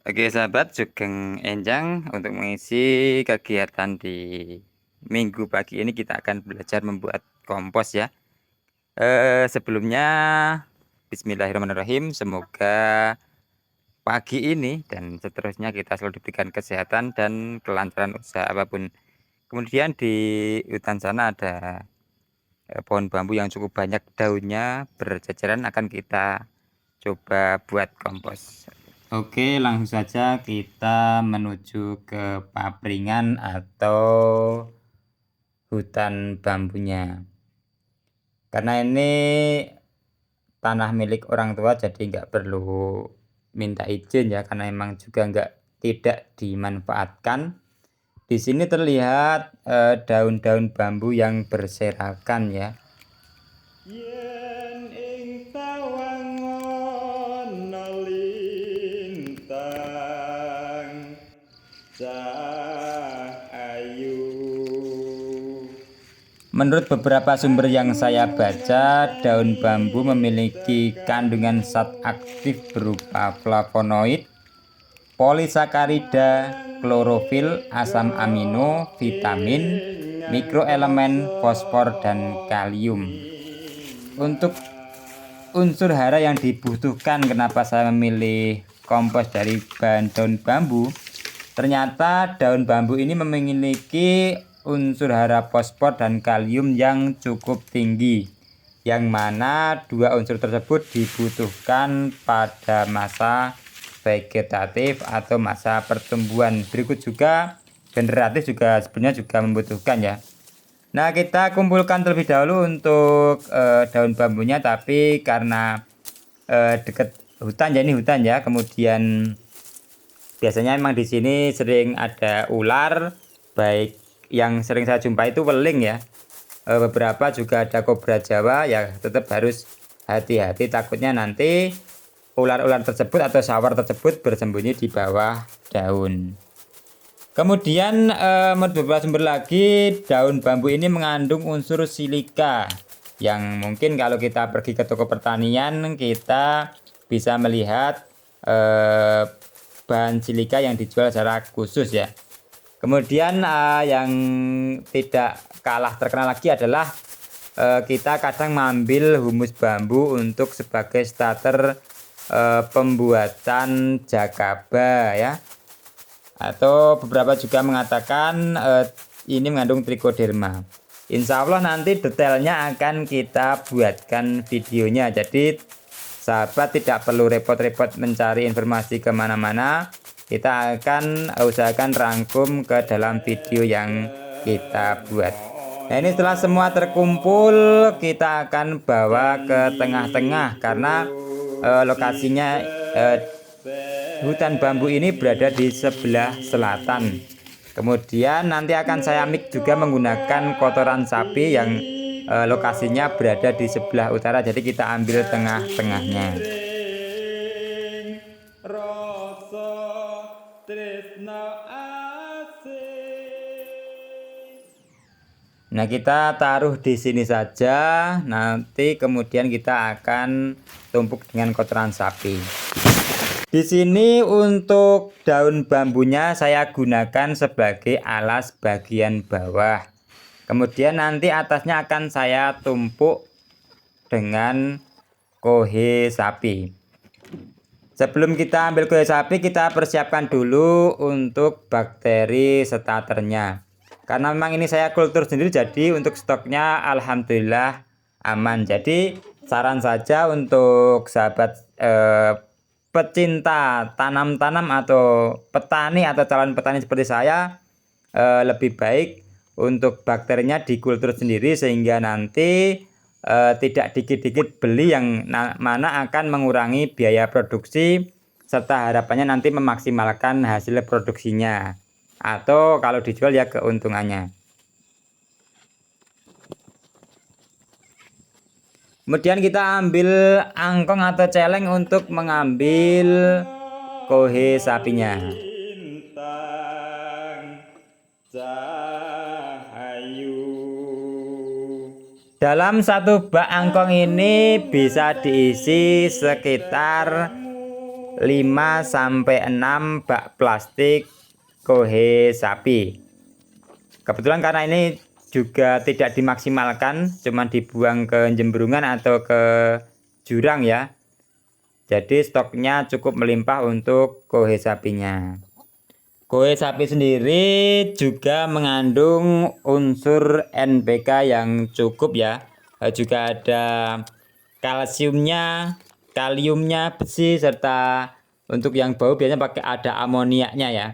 Oke sahabat, Sugeng Enjang untuk mengisi kegiatan di minggu pagi ini kita akan belajar membuat kompos ya. Sebelumnya Bismillahirrahmanirrahim. Semoga pagi ini dan seterusnya kita selalu diberikan kesehatan dan kelancaran usaha apapun. Kemudian di hutan sana ada pohon bambu yang cukup banyak daunnya berceceran, akan kita coba buat kompos. Oke, langsung saja kita menuju ke papringan atau hutan bambunya. Karena ini tanah milik orang tua, jadi nggak perlu minta izin ya, karena memang juga tidak dimanfaatkan. Di sini terlihat daun-daun bambu yang berserakan ya. Yen ing tawangon lintang cahayu. Menurut beberapa sumber yang saya baca, daun bambu memiliki kandungan zat aktif berupa flavonoid, polisakarida, klorofil, asam amino, vitamin, mikroelemen, fosfor, dan kalium. Untuk unsur hara yang dibutuhkan, kenapa saya memilih kompos dari bahan daun bambu? Ternyata daun bambu ini memiliki unsur hara fosfor dan kalium yang cukup tinggi, yang mana dua unsur tersebut dibutuhkan pada masa vegetatif atau masa pertumbuhan. Berikut juga generatif juga sebenarnya juga membutuhkan ya. Nah, kita kumpulkan terlebih dahulu untuk daun bambunya, tapi karena dekat hutan ya, ini hutan ya. Kemudian biasanya memang di sini sering ada ular, baik yang sering saya jumpai itu weling ya. Beberapa juga ada kobra Jawa ya, tetap harus hati-hati, takutnya nanti ular-ular tersebut atau sawar tersebut bersembunyi di bawah daun. Kemudian menurut beberapa sumber lagi, daun bambu ini mengandung unsur silika yang mungkin kalau kita pergi ke toko pertanian kita bisa melihat bahan silika yang dijual secara khusus ya. Kemudian yang tidak kalah terkenal lagi adalah kita kadang mengambil humus bambu untuk sebagai starter pembuatan jakaba ya. Atau beberapa juga mengatakan ini mengandung trichoderma. Insya Allah nanti detailnya akan kita buatkan videonya. Jadi sahabat tidak perlu repot-repot mencari informasi kemana-mana. Kita akan usahakan rangkum ke dalam video yang kita buat. Nah, ini setelah semua terkumpul, kita akan bawa ke tengah-tengah karena lokasinya hutan bambu ini berada di sebelah selatan. Kemudian nanti akan saya mix juga menggunakan kotoran sapi yang lokasinya berada di sebelah utara. Jadi kita ambil tengah-tengahnya. Nah, kita taruh di sini saja. Nanti kemudian kita akan tumpuk dengan kotoran sapi. Di sini untuk daun bambunya saya gunakan sebagai alas bagian bawah. Kemudian nanti atasnya akan saya tumpuk dengan kohe sapi. Sebelum kita ambil kohe sapi, kita persiapkan dulu untuk bakteri starternya. Karena memang ini saya kultur sendiri, jadi untuk stoknya alhamdulillah aman. Jadi saran saja untuk sahabat pecinta tanam-tanam atau petani atau calon petani seperti saya, lebih baik untuk bakterinya dikultur sendiri sehingga nanti tidak dikit-dikit beli, yang mana akan mengurangi biaya produksi serta harapannya nanti memaksimalkan hasil produksinya atau kalau dijual ya keuntungannya. Kemudian kita ambil angkong atau celeng untuk mengambil kohe sapinya. Dalam satu bak angkong ini bisa diisi sekitar sampai 6 bak plastik kohe sapi. Kebetulan karena ini juga tidak dimaksimalkan, cuman dibuang ke jembrungan atau ke jurang ya. Jadi stoknya cukup melimpah untuk kohe sapinya. Kohe sapi sendiri juga mengandung unsur NPK yang cukup ya. Juga ada kalsiumnya, kaliumnya, besi, serta untuk yang bau biasanya pakai ada amoniaknya ya.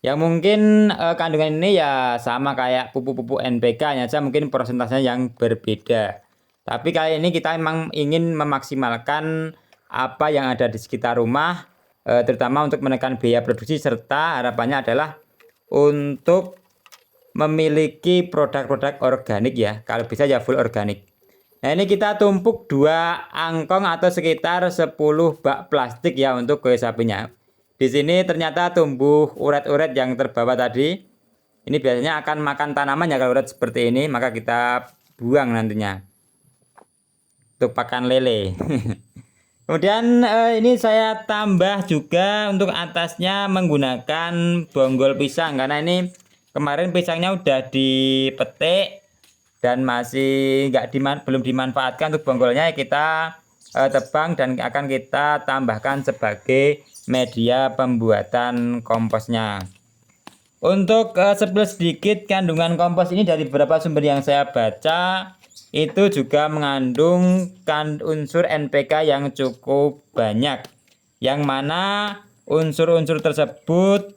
Yang mungkin kandungan ini ya sama kayak pupuk-pupuk NPK saja, mungkin persentasenya yang berbeda. Tapi kali ini kita memang ingin memaksimalkan apa yang ada di sekitar rumah, terutama untuk menekan biaya produksi, serta harapannya adalah untuk memiliki produk-produk organik ya, kalau bisa ya full organik. Nah ini kita tumpuk 2 angkong atau sekitar 10 bak plastik ya untuk kohe sapinya. Di sini ternyata tumbuh uret-uret yang terbawa tadi. Ini biasanya akan makan tanaman ya kalau uret seperti ini, maka kita buang nantinya untuk pakan lele. Kemudian ini saya tambah juga untuk atasnya menggunakan bonggol pisang, karena ini kemarin pisangnya udah dipetik dan masih belum dimanfaatkan. Untuk bonggolnya kita tebang dan akan kita tambahkan sebagai media pembuatan komposnya. Untuk spill sedikit kandungan kompos ini dari beberapa sumber yang saya baca, itu juga mengandung unsur NPK yang cukup banyak, yang mana unsur-unsur tersebut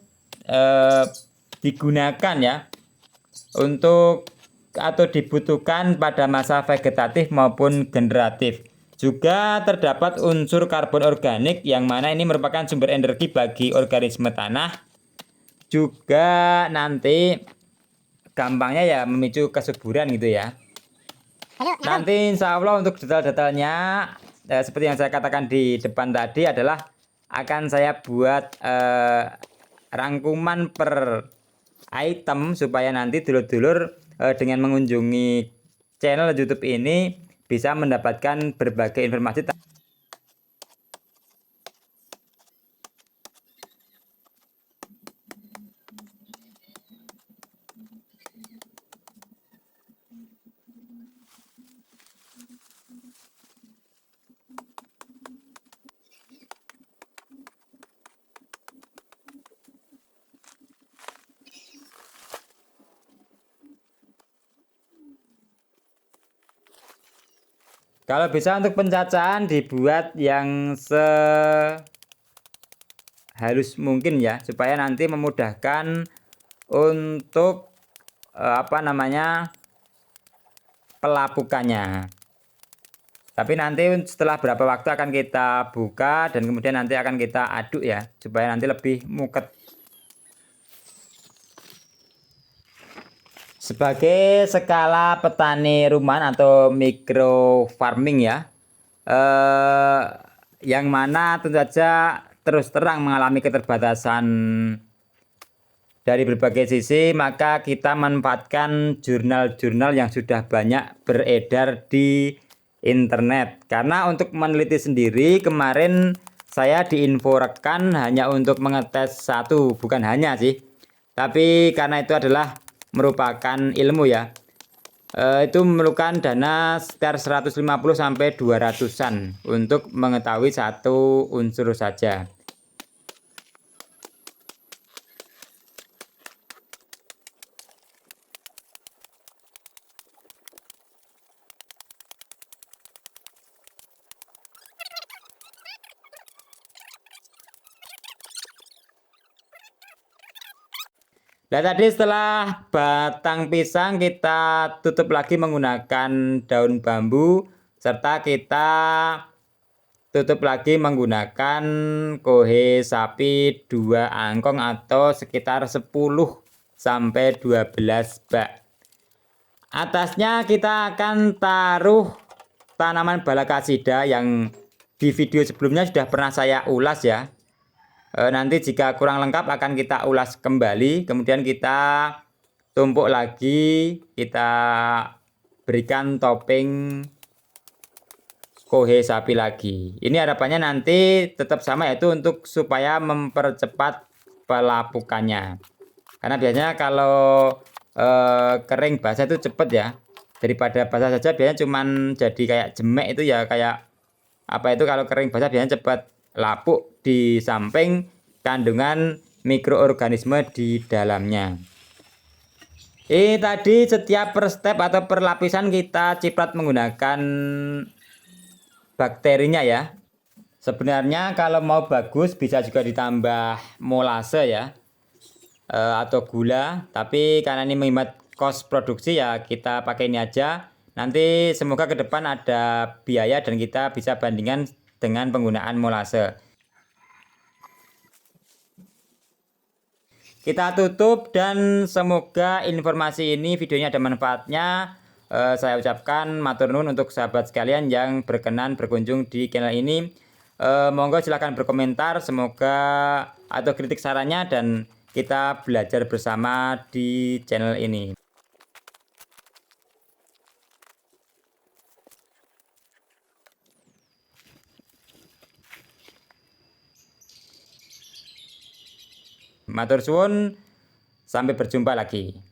digunakan ya untuk atau dibutuhkan pada masa vegetatif maupun generatif. Juga terdapat unsur karbon organik yang mana ini merupakan sumber energi bagi organisme tanah. Juga nanti gampangnya ya memicu kesuburan gitu ya. Nanti insya Allah untuk detail-detailnya seperti yang saya katakan di depan tadi adalah akan saya buat rangkuman per item supaya nanti dulur-dulur dengan mengunjungi channel YouTube ini bisa mendapatkan berbagai informasi. Kalau bisa untuk pencacahan dibuat yang sehalus mungkin ya, supaya nanti memudahkan untuk pelapukannya. Tapi nanti setelah berapa waktu akan kita buka dan kemudian nanti akan kita aduk ya, supaya nanti lebih muket. Sebagai skala petani rumahan atau micro farming ya, yang mana tentu saja terus terang mengalami keterbatasan dari berbagai sisi, maka kita manfaatkan jurnal-jurnal yang sudah banyak beredar di internet. Karena untuk meneliti sendiri kemarin saya diinfokan hanya untuk mengetes satu, bukan hanya sih, tapi karena itu adalah merupakan ilmu ya, itu memerlukan dana sekitar 150 sampai 200-an untuk mengetahui satu unsur saja. Nah tadi setelah batang pisang kita tutup lagi menggunakan daun bambu, serta kita tutup lagi menggunakan kohe sapi 2 angkong atau sekitar 10 sampai 12 bak. Atasnya kita akan taruh tanaman balakasida yang di video sebelumnya sudah pernah saya ulas ya. Nanti jika kurang lengkap akan kita ulas kembali, kemudian kita tumpuk lagi, kita berikan topping kohe sapi lagi. Ini harapannya nanti tetap sama, yaitu untuk supaya mempercepat pelapukannya. Karena biasanya kalau kering basah itu cepet ya. Daripada basah saja biasanya cuman jadi kayak jemek itu ya, kayak apa itu, kalau kering basah biasanya cepat lapuk di samping kandungan mikroorganisme di dalamnya. Tadi setiap per step atau per lapisan kita ciprat menggunakan bakterinya ya. Sebenarnya kalau mau bagus bisa juga ditambah molase ya, atau gula, tapi karena ini menghemat kos produksi ya kita pakai ini aja. Nanti semoga ke depan ada biaya dan kita bisa bandingkan dengan penggunaan molase. Kita tutup dan semoga informasi ini, videonya ada manfaatnya. Saya ucapkan matur nuwun untuk sahabat sekalian yang berkenan berkunjung di channel ini. Monggo silahkan berkomentar, semoga atau kritik sarannya, dan kita belajar bersama di channel ini. Matur suwun, sampai berjumpa lagi.